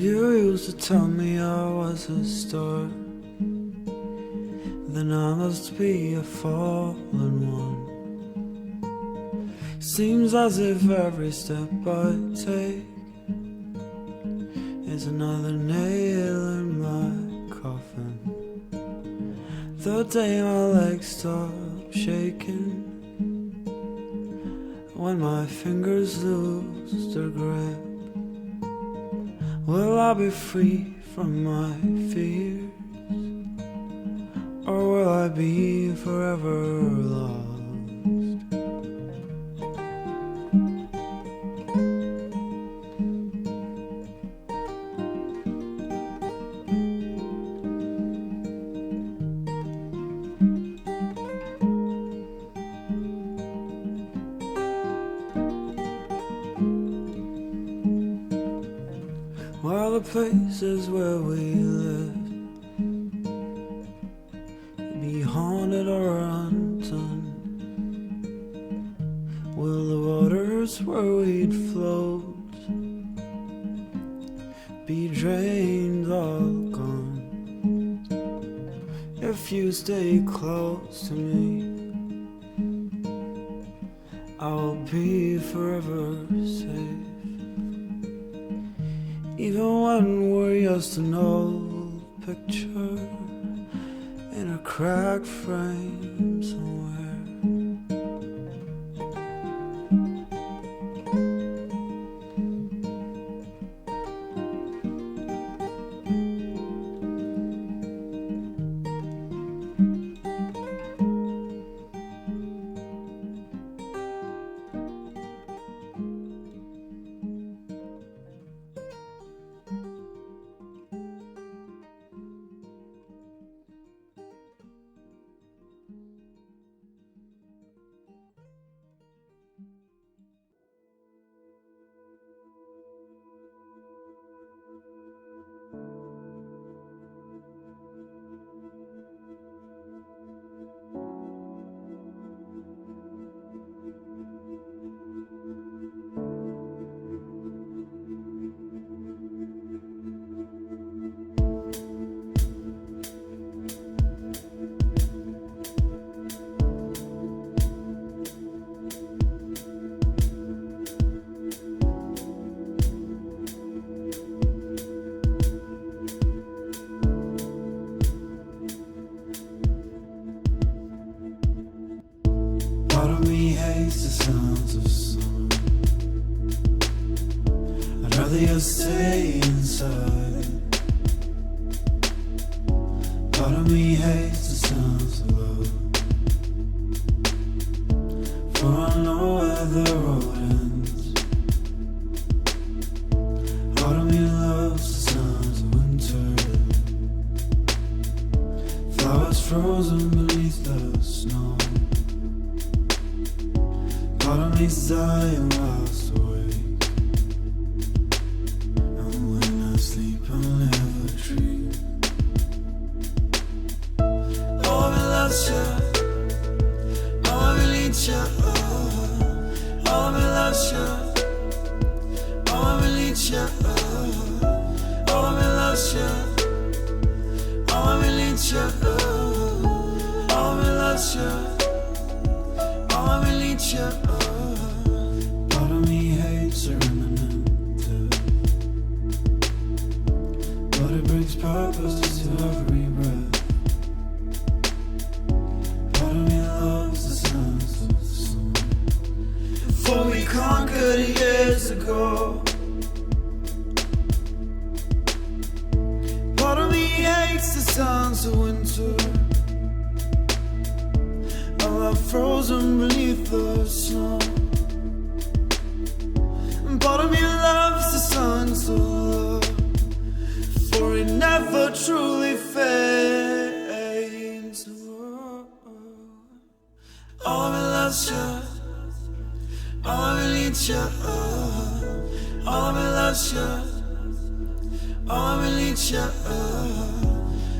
You used to tell me I was a star, then I must be a fallen one. Seems as if every step I take is another nail in my coffin. The day my legs stop shaking, when my fingers lose their grip, will I be free from my fears, or will I be forever lost? While the places where we live be haunted or undone, will the waters where we'd float be drained, all gone? If you stay close to me, I'll be forever safe. Even when we're just an old picture in a cracked frame somewhere. Part of me hates the sounds of summer. I'd rather just stay inside. Part of me hates the sounds of love, for I know where the road ends. Part of me loves the sounds of winter, flowers frozen beneath the snow. Part of me's dying whilst awake, and when I sleep I'll never dream. Oh, I loves you, oh, I need you, oh, I loves you, oh, I need you, oh, I loves you, oh, I need you, oh, I loves you, oh, I need you. Part of me hates her imminent, but it brings purpose to every breath. Part of me loves the sounds of the sun, for we conquered years ago. Part of me hates the sounds of winter, frozen beneath the snow. And part of me loves the songs of love, for it never truly fades. All of me loves you, all of me needs you, all of me loves you, all of me needs you,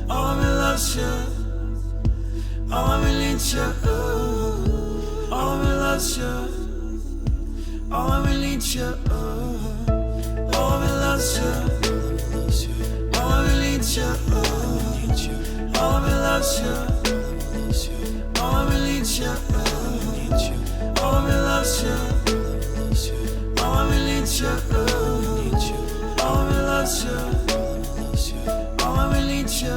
all of me loves you, all of me needs you, all of me loves you, all of me needs you, all of me loves you. Militia, oh, Militia, oh, Militia, oh, Militia, oh, Militia, oh, Militia, oh, Militia.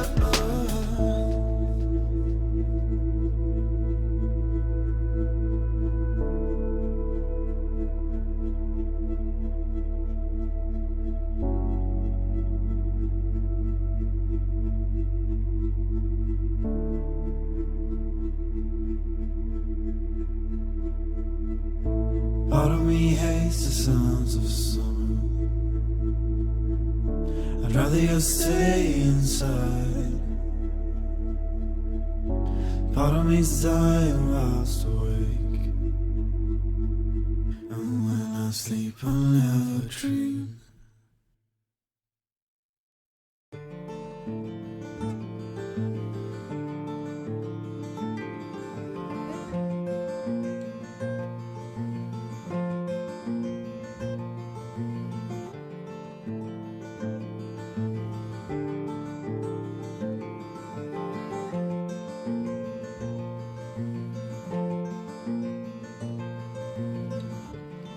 Part of me hates the sounds of summer. I'd rather you stay inside. Part of me's dying whilst awake, and when I sleep I'll never dream.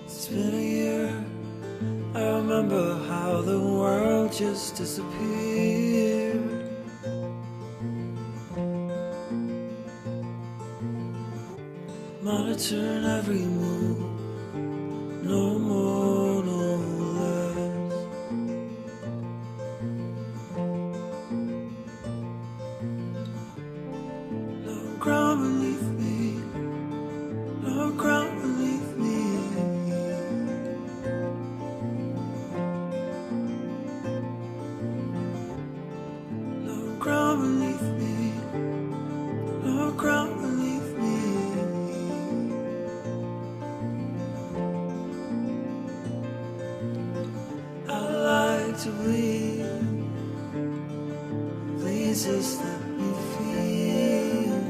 It's been a year, I remember how the world just disappeared. Monitoring every move, no more, no less. No ground beneath me, no ground beneath me. No ground beneath me, no ground beneath me. I like to believe, please just let me feel.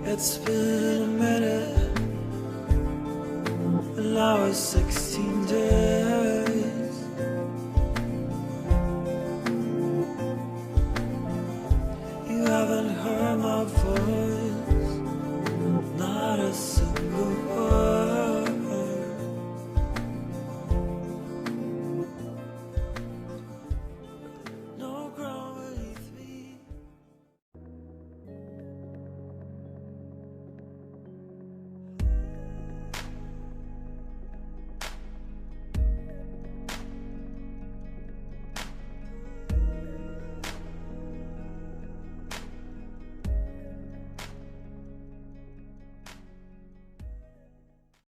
It's been a minute, and now it's 16 days.